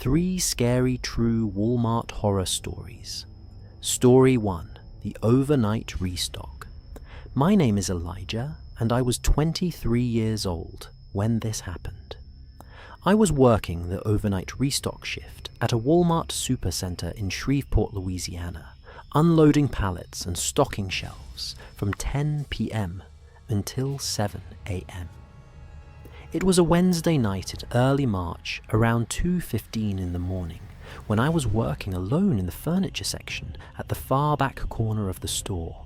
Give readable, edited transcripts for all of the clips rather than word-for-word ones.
3 scary true Walmart horror stories. Story 1, The Overnight Restock. My name is Elijah, and I was 23 years old when this happened. I was working the overnight restock shift at a Walmart supercenter in Shreveport, Louisiana, unloading pallets and stocking shelves from 10 p.m. until 7 a.m. It was a Wednesday night in early March, around 2:15 in the morning, when I was working alone in the furniture section at the far back corner of the store,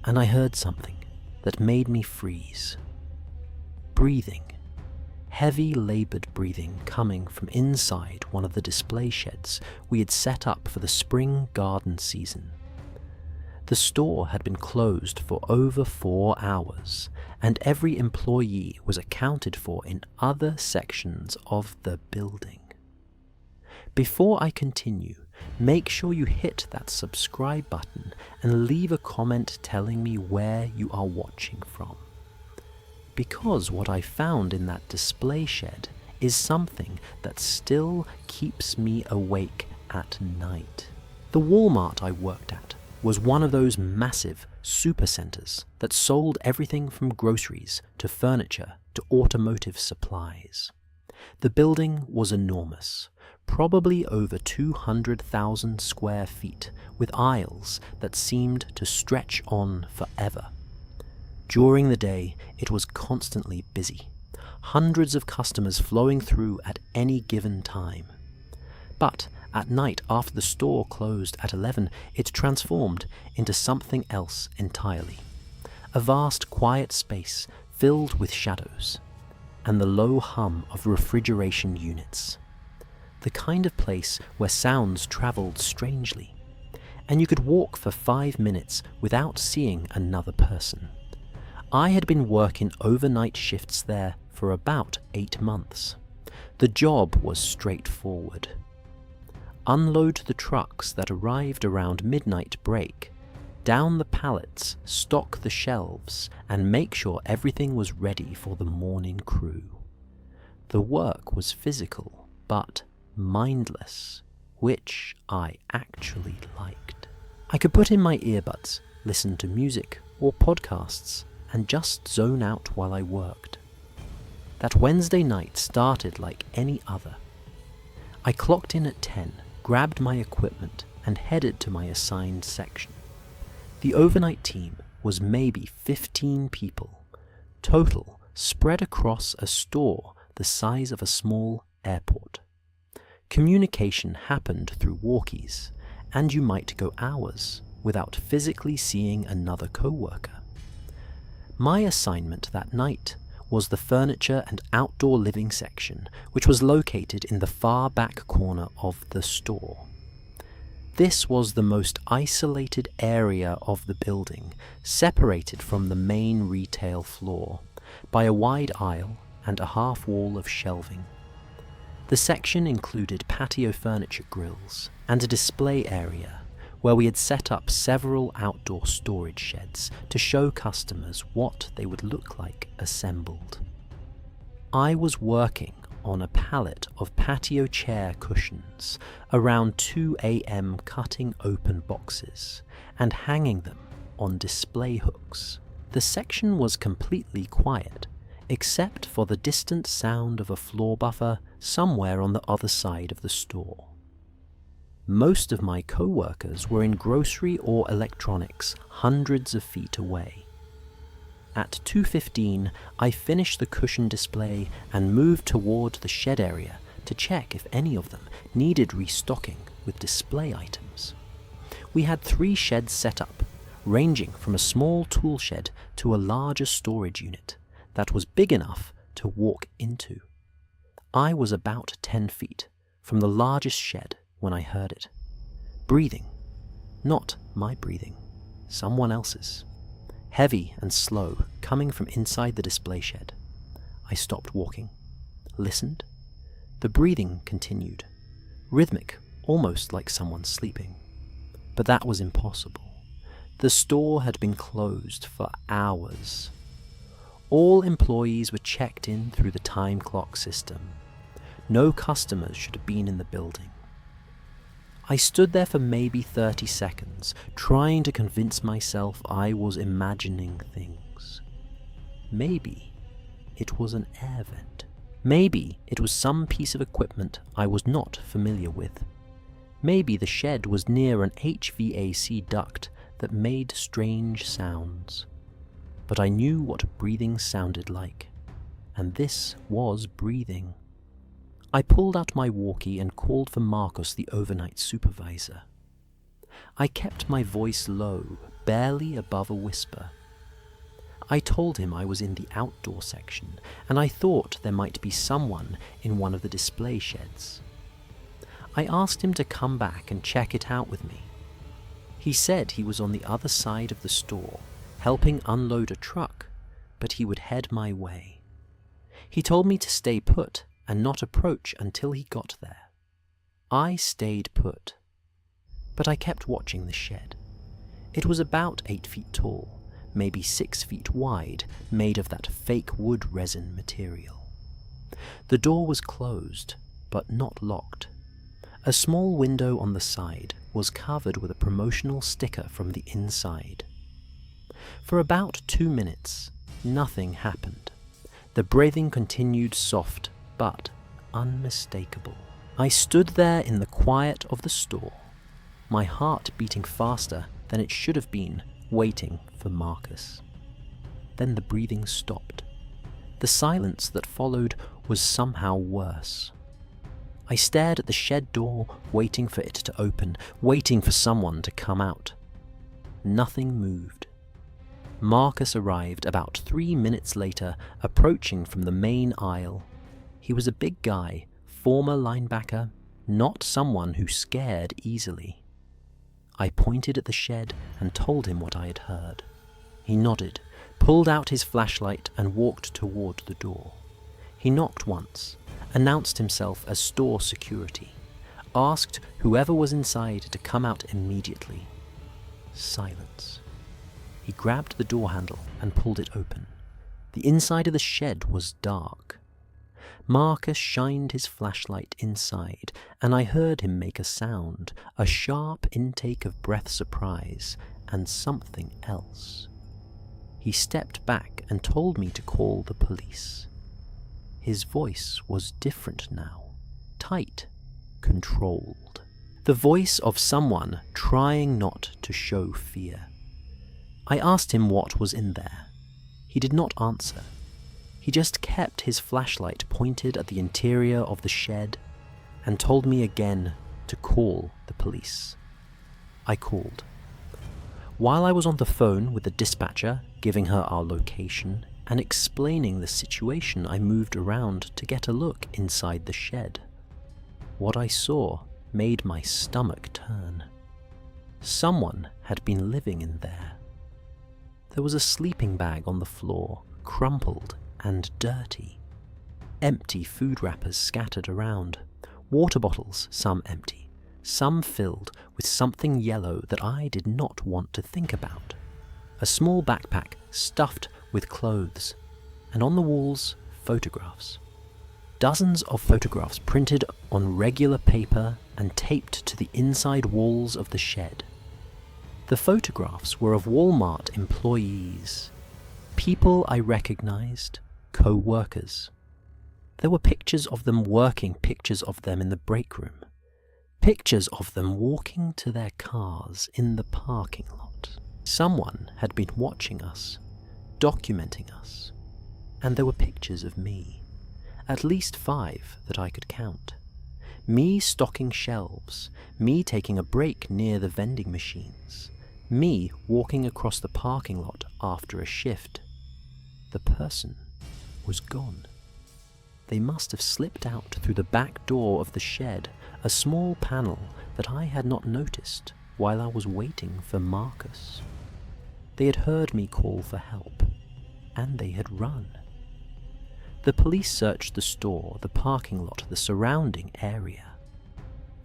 and I heard something that made me freeze. Breathing. Heavy, laboured breathing coming from inside one of the display sheds we had set up for the spring garden season. The store had been closed for over 4 hours, and every employee was accounted for in other sections of the building. Before I continue, make sure you hit that subscribe button and leave a comment telling me where you are watching from. Because what I found in that display shed is something that still keeps me awake at night. The Walmart I worked at was one of those massive supercenters that sold everything from groceries to furniture to automotive supplies. The building was enormous, probably over 200,000 square feet, with aisles that seemed to stretch on forever. During the day, it was constantly busy, hundreds of customers flowing through at any given time. But at night, after the store closed at 11, it transformed into something else entirely. A vast, quiet space filled with shadows, and the low hum of refrigeration units. The kind of place where sounds traveled strangely, and you could walk for 5 minutes without seeing another person. I had been working overnight shifts there for about 8 months. The job was straightforward. Unload the trucks that arrived around midnight break, down the pallets, stock the shelves, and make sure everything was ready for the morning crew. The work was physical, but mindless, which I actually liked. I could put in my earbuds, listen to music or podcasts, and just zone out while I worked. That Wednesday night started like any other. I clocked in at 10, grabbed my equipment, and headed to my assigned section. The overnight team was maybe 15 people, total, spread across a store the size of a small airport. Communication happened through walkies, and you might go hours without physically seeing another coworker. My assignment that night was the furniture and outdoor living section, which was located in the far back corner of the store. This was the most isolated area of the building, separated from the main retail floor by a wide aisle and a half wall of shelving. The section included patio furniture grills and a display area where we had set up several outdoor storage sheds to show customers what they would look like assembled. I was working on a pallet of patio chair cushions around 2 a.m. cutting open boxes and hanging them on display hooks. The section was completely quiet, except for the distant sound of a floor buffer somewhere on the other side of the store. Most of my co-workers were in grocery or electronics hundreds of feet away. At 2:15, I finished the cushion display and moved toward the shed area to check if any of them needed restocking with display items. We had 3 sheds set up, ranging from a small tool shed to a larger storage unit that was big enough to walk into. I was about 10 feet from the largest shed when I heard it. Breathing. Not my breathing, someone else's. Heavy and slow, coming from inside the display shed. I stopped walking, listened. The breathing continued, rhythmic, almost like someone sleeping. But that was impossible. The store had been closed for hours. All employees were checked in through the time clock system. No customers should have been in the building. I stood there for maybe 30 seconds, trying to convince myself I was imagining things. Maybe it was an air vent. Maybe it was some piece of equipment I was not familiar with. Maybe the shed was near an HVAC duct that made strange sounds. But I knew what breathing sounded like, and this was breathing. I pulled out my walkie and called for Marcus, the overnight supervisor. I kept my voice low, barely above a whisper. I told him I was in the outdoor section, and I thought there might be someone in one of the display sheds. I asked him to come back and check it out with me. He said he was on the other side of the store, helping unload a truck, but he would head my way. He told me to stay put and not approach until he got there. I stayed put, but I kept watching the shed. It was about 8 feet tall, maybe 6 feet wide, made of that fake wood resin material. The door was closed, but not locked. A small window on the side was covered with a promotional sticker from the inside. For about 2 minutes, nothing happened. The breathing continued soft, but unmistakable. I stood there in the quiet of the store, my heart beating faster than it should have been, waiting for Marcus. Then the breathing stopped. The silence that followed was somehow worse. I stared at the shed door, waiting for it to open, waiting for someone to come out. Nothing moved. Marcus arrived about 3 minutes later, approaching from the main aisle. He was a big guy, former linebacker, not someone who scared easily. I pointed at the shed and told him what I had heard. He nodded, pulled out his flashlight and walked toward the door. He knocked once, announced himself as store security, asked whoever was inside to come out immediately. Silence. He grabbed the door handle and pulled it open. The inside of the shed was dark. Marcus shined his flashlight inside, and I heard him make a sound, a sharp intake of breath surprise, and something else. He stepped back and told me to call the police. His voice was different now, tight, controlled. The voice of someone trying not to show fear. I asked him what was in there. He did not answer. He just kept his flashlight pointed at the interior of the shed and told me again to call the police. I called. While I was on the phone with the dispatcher, giving her our location and explaining the situation, I moved around to get a look inside the shed. What I saw made my stomach turn. Someone had been living in there. There was a sleeping bag on the floor, crumpled and dirty. Empty food wrappers scattered around. Water bottles, some empty, some filled with something yellow that I did not want to think about. A small backpack stuffed with clothes, and on the walls, photographs. Dozens of photographs printed on regular paper and taped to the inside walls of the shed. The photographs were of Walmart employees, people I recognized, co-workers. There were pictures of them working, pictures of them in the break room, pictures of them walking to their cars in the parking lot. Someone had been watching us, documenting us, and there were pictures of me, at least 5 that I could count. Me stocking shelves, me taking a break near the vending machines, me walking across the parking lot after a shift. The person was gone. They must have slipped out through the back door of the shed, a small panel that I had not noticed while I was waiting for Marcus. They had heard me call for help, and they had run. The police searched the store, the parking lot, the surrounding area.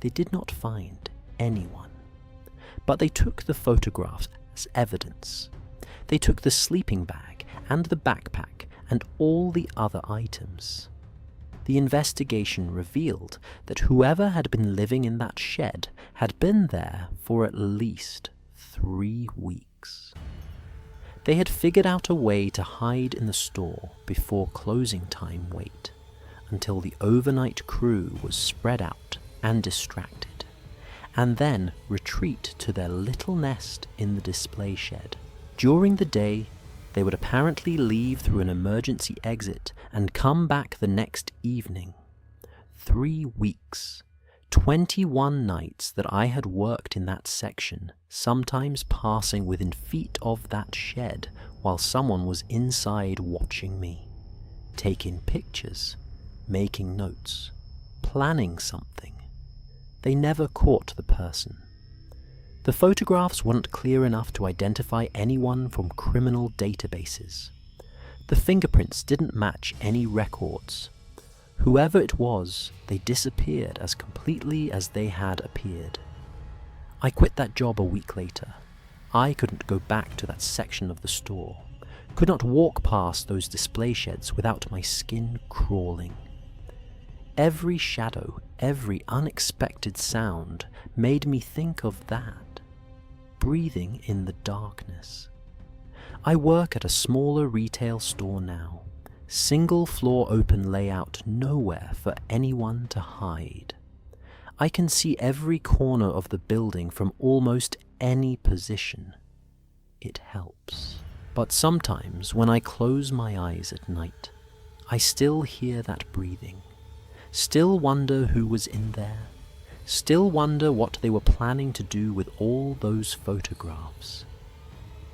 They did not find anyone, but they took the photographs as evidence. They took the sleeping bag and the backpack and all the other items. the investigation revealed that whoever had been living in that shed had been there for at least 3 weeks. They had figured out a way to hide in the store before closing time wait, until the overnight crew was spread out and distracted, and then retreat to their little nest in the display shed. During the day, they would apparently leave through an emergency exit and come back the next evening. 3 weeks, 21 nights that I had worked in that section, sometimes passing within feet of that shed while someone was inside watching me, taking pictures, making notes, planning something. They never caught the person. The photographs weren't clear enough to identify anyone from criminal databases. The fingerprints didn't match any records. Whoever it was, they disappeared as completely as they had appeared. I quit that job a week later. I couldn't go back to that section of the store, could not walk past those display sheds without my skin crawling. Every shadow, every unexpected sound made me think of that. Breathing in the darkness. I work at a smaller retail store now. Single floor open layout, nowhere for anyone to hide. I can see every corner of the building from almost any position. It helps. But sometimes when I close my eyes at night, I still hear that breathing. Still wonder who was in there. Still wonder what they were planning to do with all those photographs.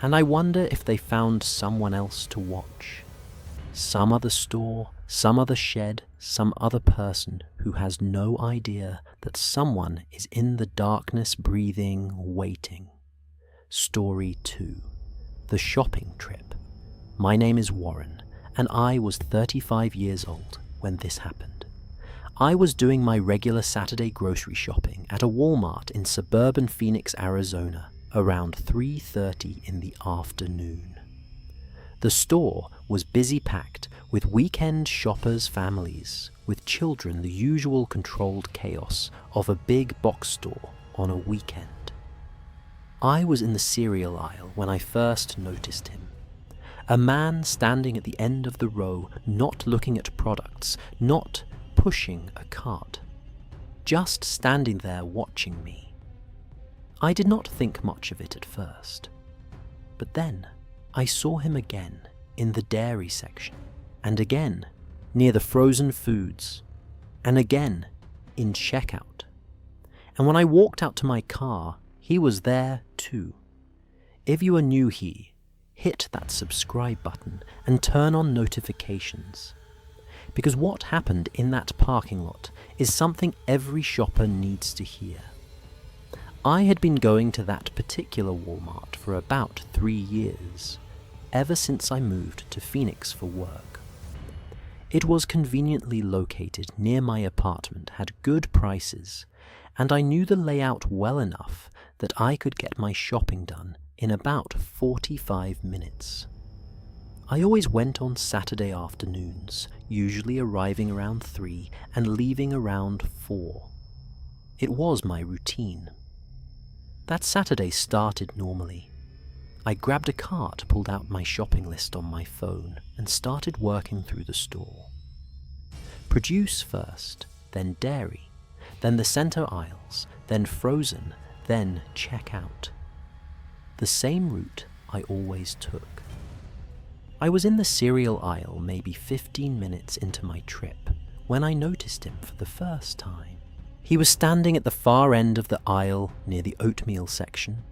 And I wonder if they found someone else to watch. Some other store, some other shed, some other person who has no idea that someone is in the darkness breathing, waiting. Story 2. The shopping trip. My name is Warren, and I was 35 years old when this happened. I was doing my regular Saturday grocery shopping at a Walmart in suburban Phoenix, Arizona, around 3:30 in the afternoon. The store was busy packed with weekend shoppers' families, with children, the usual controlled chaos of a big box store on a weekend. I was in the cereal aisle when I first noticed him. A man standing at the end of the row, not looking at products, not pushing a cart, just standing there watching me. I did not think much of it at first, but then I saw him again in the dairy section, and again near the frozen foods, and again in checkout. And when I walked out to my car, he was there too. If you are new here, hit that subscribe button and turn on notifications. Because what happened in that parking lot is something every shopper needs to hear. I had been going to that particular Walmart for about 3 years, ever since I moved to Phoenix for work. It was conveniently located near my apartment, had good prices, and I knew the layout well enough that I could get my shopping done in about 45 minutes. I always went on Saturday afternoons, usually arriving around 3 and leaving around 4. It was my routine. That Saturday started normally. I grabbed a cart, pulled out my shopping list on my phone, and started working through the store. Produce first, then dairy, then the center aisles, then frozen, then checkout. The same route I always took. I was in the cereal aisle maybe 15 minutes into my trip when I noticed him for the first time. He was standing at the far end of the aisle near the oatmeal section.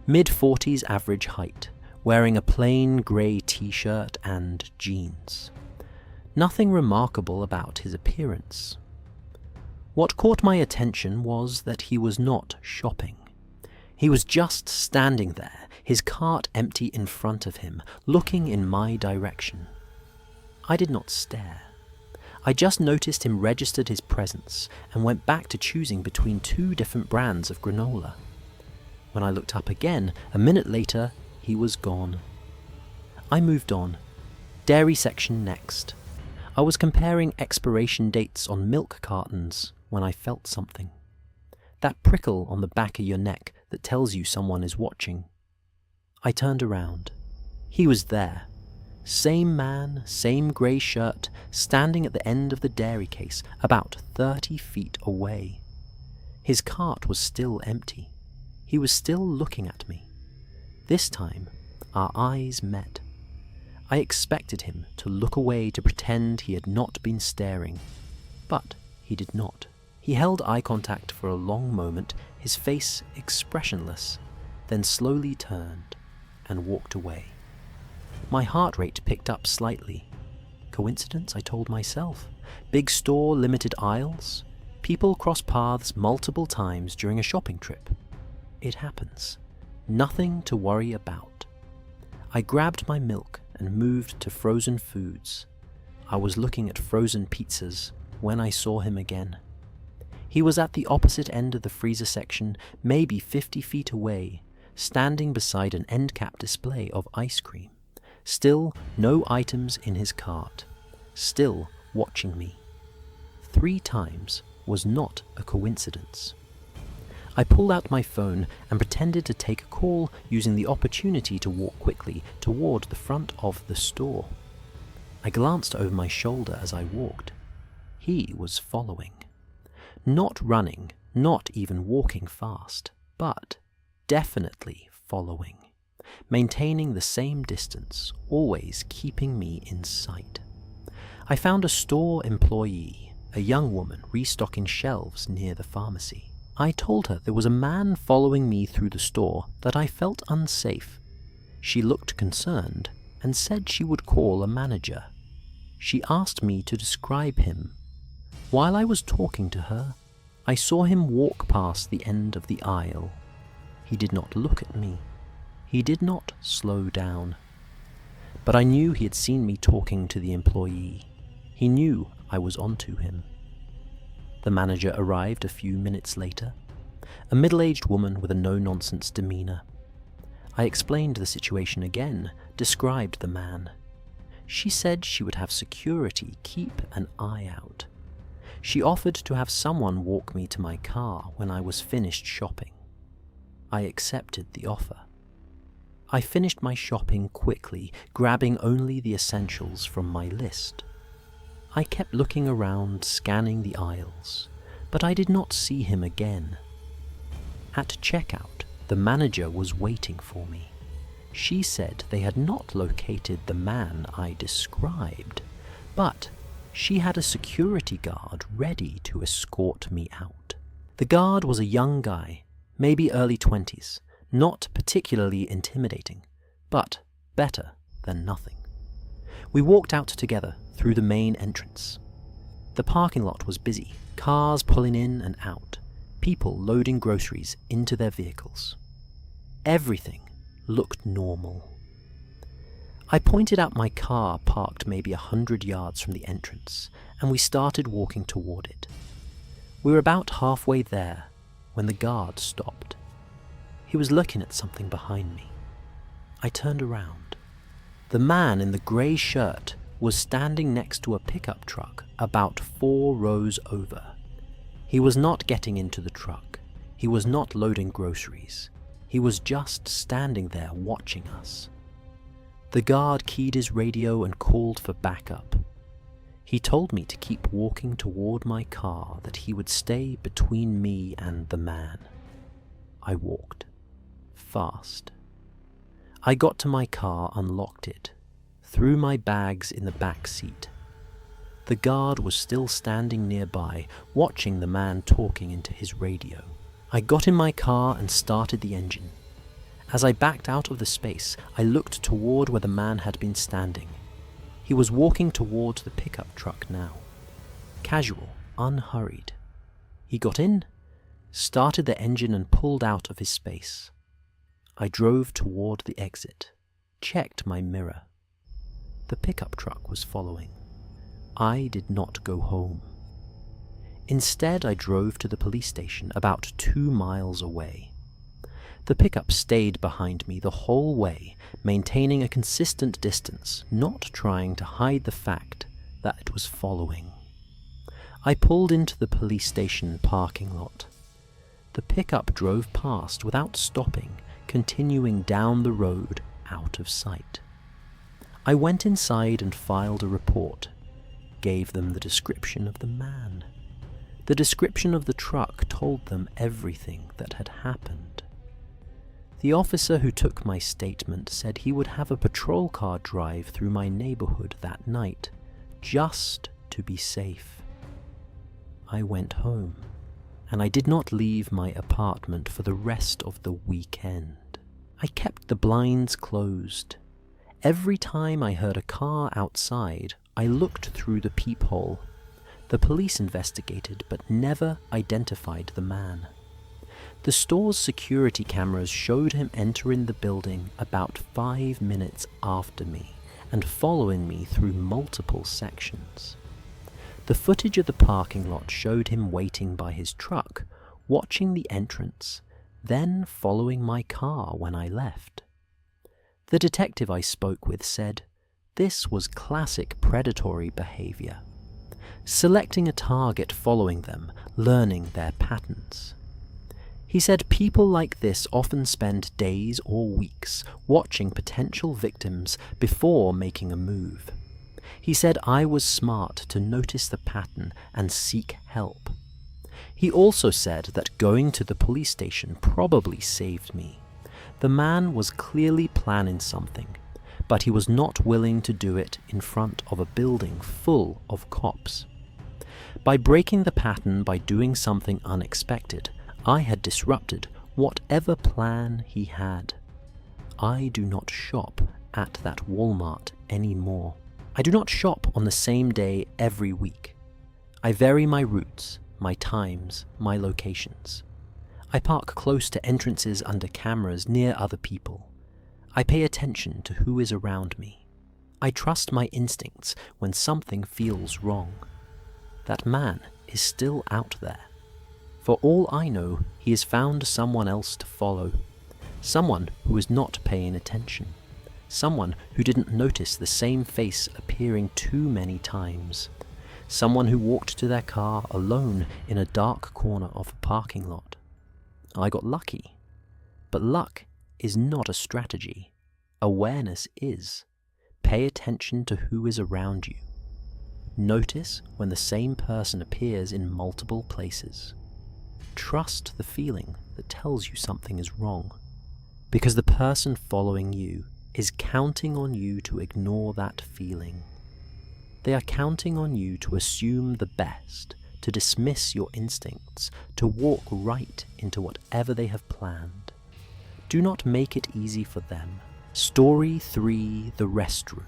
Mid-40s average height, wearing a plain grey t-shirt and jeans. Nothing remarkable about his appearance. What caught my attention was that he was not shopping. He was just standing there, his cart empty in front of him, looking in my direction. I did not stare. I just noticed him registered his presence and went back to choosing between 2 different brands of granola. When I looked up again, a minute later, he was gone. I moved on. Dairy section next. I was comparing expiration dates on milk cartons when I felt something. That prickle on the back of your neck that tells you someone is watching. I turned around. He was there. Same man, same grey shirt, standing at the end of the dairy case, about 30 feet away. His cart was still empty. He was still looking at me. This time, our eyes met. I expected him to look away to pretend he had not been staring, but he did not. He held eye contact for a long moment, his face expressionless, then slowly turned and walked away. My heart rate picked up slightly. Coincidence, I told myself. Big store, limited aisles. People cross paths multiple times during a shopping trip. It happens. Nothing to worry about. I grabbed my milk and moved to frozen foods. I was looking at frozen pizzas when I saw him again. He was at the opposite end of the freezer section, maybe 50 feet away, standing beside an end cap display of ice cream. Still no items in his cart. Still watching me. 3 times was not a coincidence. I pulled out my phone and pretended to take a call, using the opportunity to walk quickly toward the front of the store. I glanced over my shoulder as I walked. He was following. Not running, not even walking fast, but definitely following. Maintaining the same distance, always keeping me in sight. I found a store employee, a young woman restocking shelves near the pharmacy. I told her there was a man following me through the store, that I felt unsafe. She looked concerned and said she would call a manager. She asked me to describe him. While I was talking to her, I saw him walk past the end of the aisle. He did not look at me. He did not slow down. But I knew he had seen me talking to the employee. He knew I was onto him. The manager arrived a few minutes later, a middle-aged woman with a no-nonsense demeanor. I explained the situation again, described the man. She said she would have security keep an eye out. She offered to have someone walk me to my car when I was finished shopping. I accepted the offer. I finished my shopping quickly, grabbing only the essentials from my list. I kept looking around, scanning the aisles, but I did not see him again. At checkout, the manager was waiting for me. She said they had not located the man I described, but she had a security guard ready to escort me out. The guard was a young guy, maybe early 20s, not particularly intimidating, but better than nothing. We walked out together through the main entrance. The parking lot was busy, cars pulling in and out, people loading groceries into their vehicles. Everything looked normal. I pointed out my car parked maybe 100 yards from the entrance, and we started walking toward it. We were about halfway there when the guard stopped. He was looking at something behind me. I turned around. The man in the grey shirt was standing next to a pickup truck about 4 rows over. He was not getting into the truck. He was not loading groceries. He was just standing there watching us. The guard keyed his radio and called for backup. He told me to keep walking toward my car, that he would stay between me and the man. I walked. Fast. I got to my car, unlocked it, threw my bags in the back seat. The guard was still standing nearby, watching the man talking into his radio. I got in my car and started the engine. As I backed out of the space, I looked toward where the man had been standing. He was walking towards the pickup truck now. Casual, unhurried. He got in, started the engine and pulled out of his space. I drove toward the exit, checked my mirror. The pickup truck was following. I did not go home. Instead, I drove to the police station about 2 miles away. The pickup stayed behind me the whole way, maintaining a consistent distance, not trying to hide the fact that it was following. I pulled into the police station parking lot. The pickup drove past without stopping, continuing down the road out of sight. I went inside and filed a report, gave them the description of the man. The description of the truck told them everything that had happened. The officer who took my statement said he would have a patrol car drive through my neighborhood that night, just to be safe. I went home, and I did not leave my apartment for the rest of the weekend. I kept the blinds closed. Every time I heard a car outside, I looked through the peephole. The police investigated but never identified the man. The store's security cameras showed him entering the building about 5 minutes after me and following me through multiple sections. The footage of the parking lot showed him waiting by his truck, watching the entrance, then following my car when I left. The detective I spoke with said this was classic predatory behavior. Selecting a target, following them, learning their patterns. He said people like this often spend days or weeks watching potential victims before making a move. He said I was smart to notice the pattern and seek help. He also said that going to the police station probably saved me. The man was clearly planning something, but he was not willing to do it in front of a building full of cops. By breaking the pattern by doing something unexpected, I had disrupted whatever plan he had. I do not shop at that Walmart anymore. I do not shop on the same day every week. I vary my routes, my times, my locations. I park close to entrances under cameras near other people. I pay attention to who is around me. I trust my instincts when something feels wrong. That man is still out there. For all I know, he has found someone else to follow. Someone who is not paying attention. Someone who didn't notice the same face appearing too many times. Someone who walked to their car alone in a dark corner of a parking lot. I got lucky. But luck is not a strategy. Awareness is. Pay attention to who is around you. Notice when the same person appears in multiple places. Trust the feeling that tells you something is wrong, because the person following you is counting on you to ignore that feeling. They are counting on you to assume the best, to dismiss your instincts, to walk right into whatever they have planned. Do not make it easy for them. Story 3: The Restroom.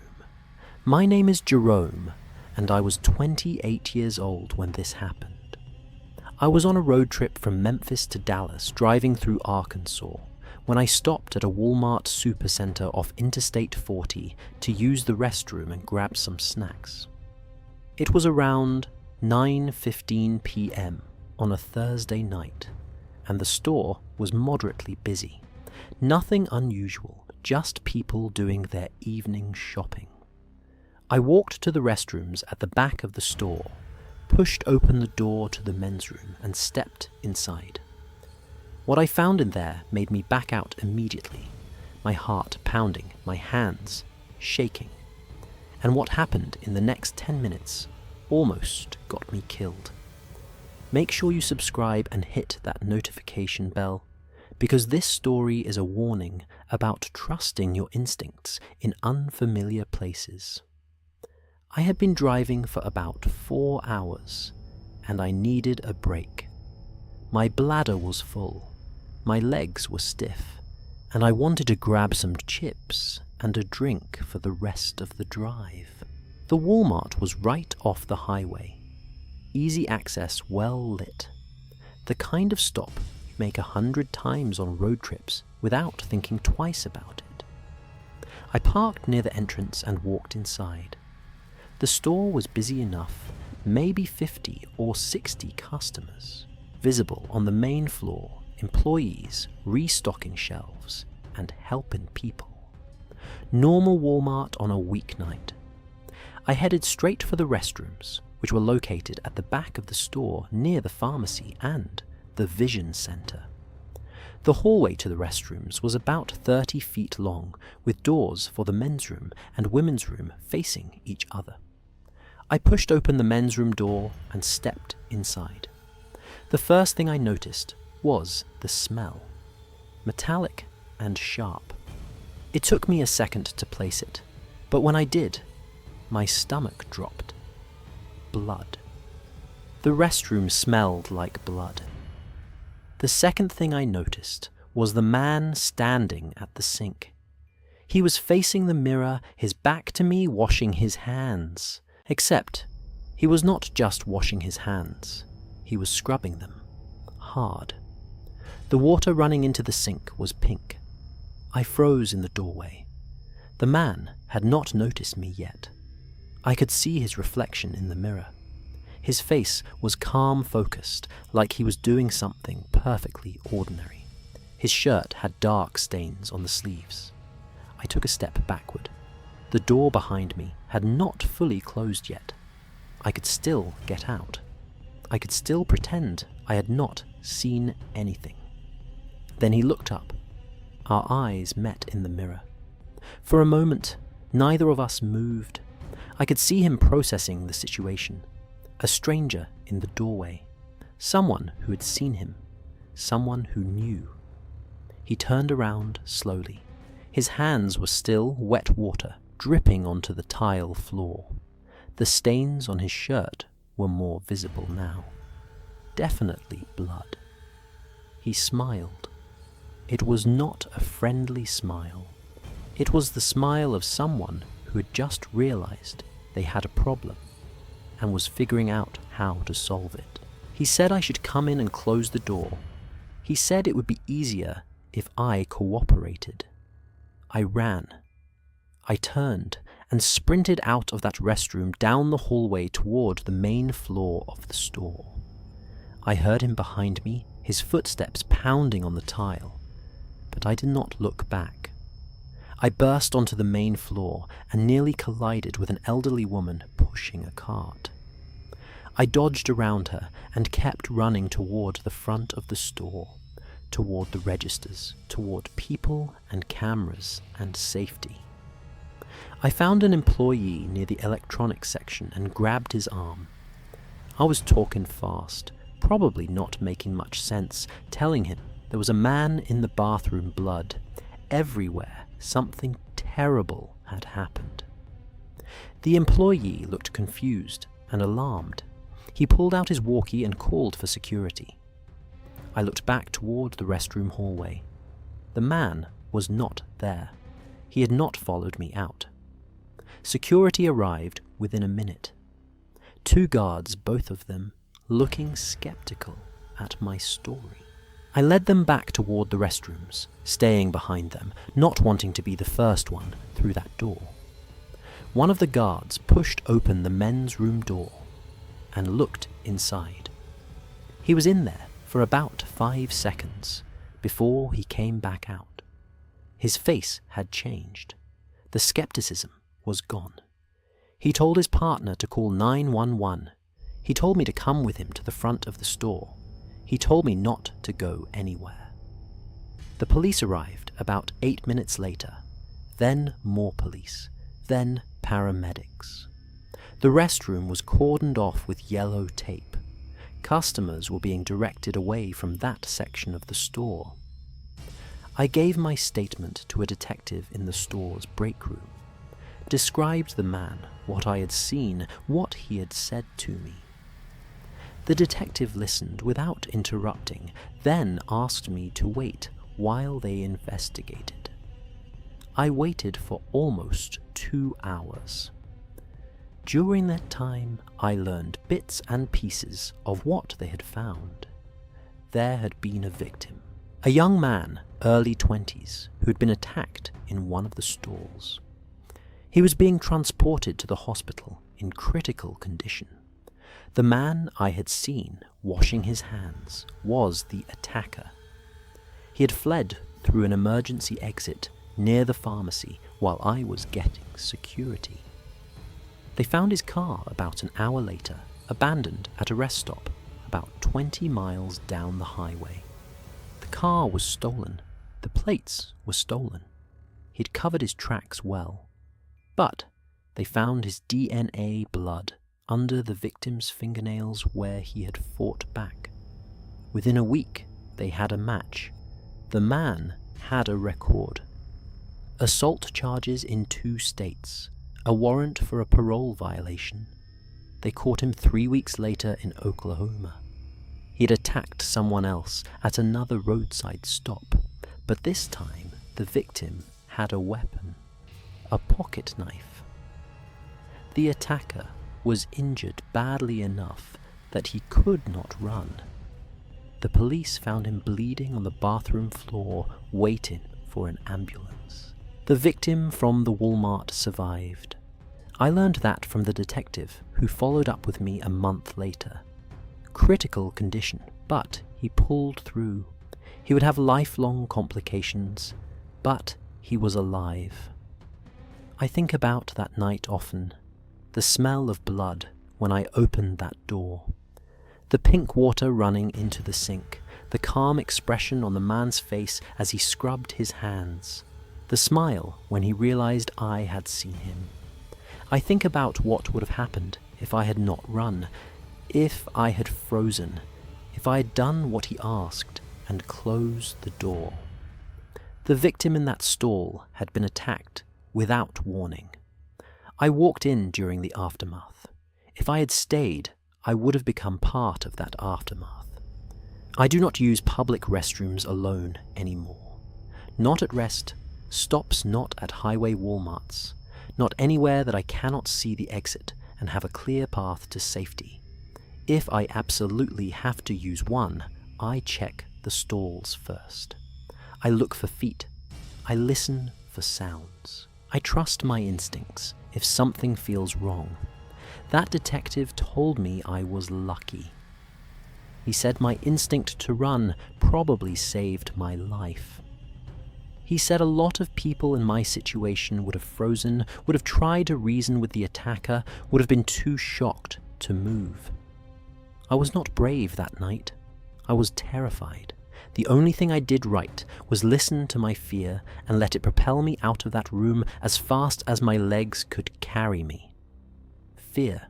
My name is Jerome, and I was 28 years old when this happened. I was on a road trip from Memphis to Dallas, driving through Arkansas, when I stopped at a Walmart supercenter off Interstate 40 to use the restroom and grab some snacks. It was around 9:15 p.m. on a Thursday night, and the store was moderately busy. Nothing unusual, just people doing their evening shopping. I walked to the restrooms at the back of the store, pushed open the door to the men's room and stepped inside. What I found in there made me back out immediately, my heart pounding, my hands shaking. And what happened in the next 10 minutes almost got me killed. Make sure you subscribe and hit that notification bell, because this story is a warning about trusting your instincts in unfamiliar places. I had been driving for about 4 hours, and I needed a break. My bladder was full, my legs were stiff, and I wanted to grab some chips and a drink for the rest of the drive. The Walmart was right off the highway, easy access, well lit. The kind of stop you make 100 times on road trips without thinking twice about it. I parked near the entrance and walked inside. The store was busy enough, maybe 50 or 60 customers, visible on the main floor, employees restocking shelves and helping people. Normal Walmart on a weeknight. I headed straight for the restrooms, which were located at the back of the store near the pharmacy and the vision center. The hallway to the restrooms was about 30 feet long, with doors for the men's room and women's room facing each other. I pushed open the men's room door and stepped inside. The first thing I noticed was the smell. Metallic and sharp. It took me a second to place it, but when I did, my stomach dropped. Blood. The restroom smelled like blood. The second thing I noticed was the man standing at the sink. He was facing the mirror, his back to me, washing his hands. Except, he was not just washing his hands, he was scrubbing them. Hard. The water running into the sink was pink. I froze in the doorway. The man had not noticed me yet. I could see his reflection in the mirror. His face was calm focused, like he was doing something perfectly ordinary. His shirt had dark stains on the sleeves. I took a step backward. The door behind me had not fully closed yet. I could still get out. I could still pretend I had not seen anything. Then he looked up. Our eyes met in the mirror. For a moment, neither of us moved. I could see him processing the situation. A stranger in the doorway. Someone who had seen him. Someone who knew. He turned around slowly. His hands were still wet water, dripping onto the tile floor. The stains on his shirt were more visible now. Definitely blood. He smiled. It was not a friendly smile. It was the smile of someone who had just realized they had a problem and was figuring out how to solve it. He said I should come in and close the door. He said it would be easier if I cooperated. I ran. I turned and sprinted out of that restroom down the hallway toward the main floor of the store. I heard him behind me, his footsteps pounding on the tile, but I did not look back. I burst onto the main floor and nearly collided with an elderly woman pushing a cart. I dodged around her and kept running toward the front of the store, toward the registers, toward people and cameras and safety. I found an employee near the electronics section and grabbed his arm. I was talking fast, probably not making much sense, telling him there was a man in the bathroom, blood everywhere. Something terrible had happened. The employee looked confused and alarmed. He pulled out his walkie and called for security. I looked back toward the restroom hallway. The man was not there. He had not followed me out. Security arrived within a minute. 2 guards, both of them, looking skeptical at my story. I led them back toward the restrooms, staying behind them, not wanting to be the first one through that door. One of the guards pushed open the men's room door and looked inside. He was in there for about 5 seconds before he came back out. His face had changed. The skepticism was gone. He told his partner to call 911. He told me to come with him to the front of the store. He told me not to go anywhere. The police arrived about 8 minutes later, then more police, then paramedics. The restroom was cordoned off with yellow tape. Customers were being directed away from that section of the store. I gave my statement to a detective in the store's break room, described the man, what I had seen, what he had said to me. The detective listened without interrupting, then asked me to wait while they investigated. I waited for almost 2 hours. During that time, I learned bits and pieces of what they had found. There had been a victim, a young man, early 20s, who had been attacked in one of the stalls. He was being transported to the hospital in critical condition. The man I had seen washing his hands was the attacker. He had fled through an emergency exit near the pharmacy while I was getting security. They found his car about an hour later, abandoned at a rest stop about 20 miles down the highway. The car was stolen. The plates were stolen. He'd covered his tracks well. But they found his DNA blood under the victim's fingernails where he had fought back. Within a week, they had a match. The man had a record. Assault charges in 2 states, a warrant for a parole violation. They caught him 3 weeks later in Oklahoma. He'd attacked someone else at another roadside stop, but this time the victim had a weapon, a pocket knife. The attacker was injured badly enough that he could not run. The police found him bleeding on the bathroom floor, waiting for an ambulance. The victim from the Walmart survived. I learned that from the detective who followed up with me a month later. Critical condition, but he pulled through. He would have lifelong complications, but he was alive. I think about that night often, the smell of blood when I opened that door. The pink water running into the sink, the calm expression on the man's face as he scrubbed his hands, the smile when he realized I had seen him. I think about what would have happened if I had not run, if I had frozen, if I had done what he asked and closed the door. The victim in that stall had been attacked without warning. I walked in during the aftermath. If I had stayed, I would have become part of that aftermath. I do not use public restrooms alone anymore. Not at rest stops, not at highway Walmarts, not anywhere that I cannot see the exit and have a clear path to safety. If I absolutely have to use one, I check the stalls first. I look for feet. I listen for sounds. I trust my instincts if something feels wrong. That detective told me I was lucky. He said my instinct to run probably saved my life. He said a lot of people in my situation would have frozen, would have tried to reason with the attacker, would have been too shocked to move. I was not brave that night. I was terrified. The only thing I did right was listen to my fear and let it propel me out of that room as fast as my legs could carry me. Fear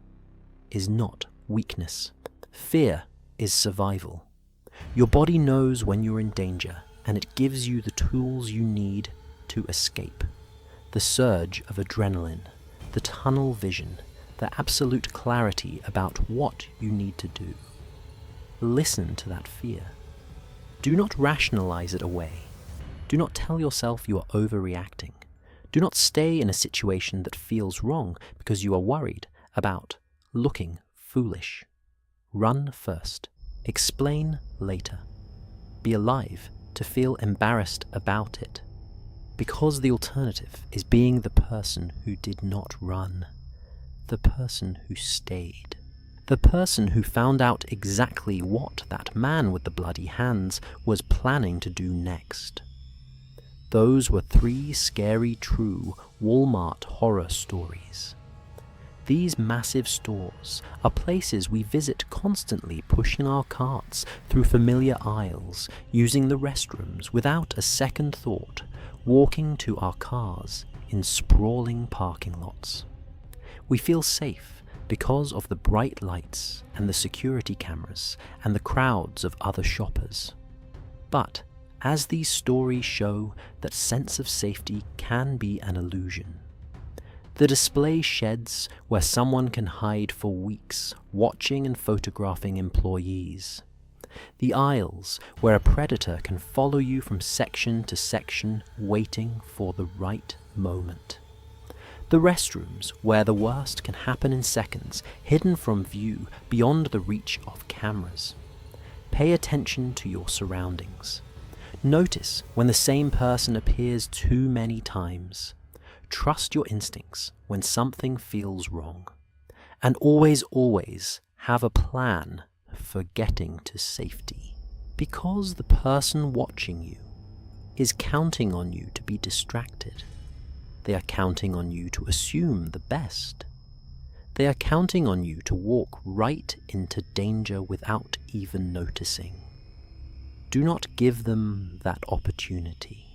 is not weakness. Fear is survival. Your body knows when you're in danger, and it gives you the tools you need to escape. The surge of adrenaline, the tunnel vision, the absolute clarity about what you need to do. Listen to that fear. Do not rationalize it away. Do not tell yourself you are overreacting. Do not stay in a situation that feels wrong because you are worried about looking foolish. Run first. Explain later. Be alive to feel embarrassed about it, because the alternative is being the person who did not run, the person who stayed, the person who found out exactly what that man with the bloody hands was planning to do next. Those were 3 scary, true Walmart horror stories. These massive stores are places we visit constantly, pushing our carts through familiar aisles, using the restrooms without a second thought, walking to our cars in sprawling parking lots. We feel safe because of the bright lights and the security cameras and the crowds of other shoppers. But as these stories show, that sense of safety can be an illusion. The display sheds where someone can hide for weeks, watching and photographing employees. The aisles where a predator can follow you from section to section, waiting for the right moment. The restrooms where the worst can happen in seconds, hidden from view, beyond the reach of cameras. Pay attention to your surroundings. Notice when the same person appears too many times. Trust your instincts when something feels wrong. And always, always have a plan for getting to safety. Because the person watching you is counting on you to be distracted. They are counting on you to assume the best. They are counting on you to walk right into danger without even noticing. Do not give them that opportunity.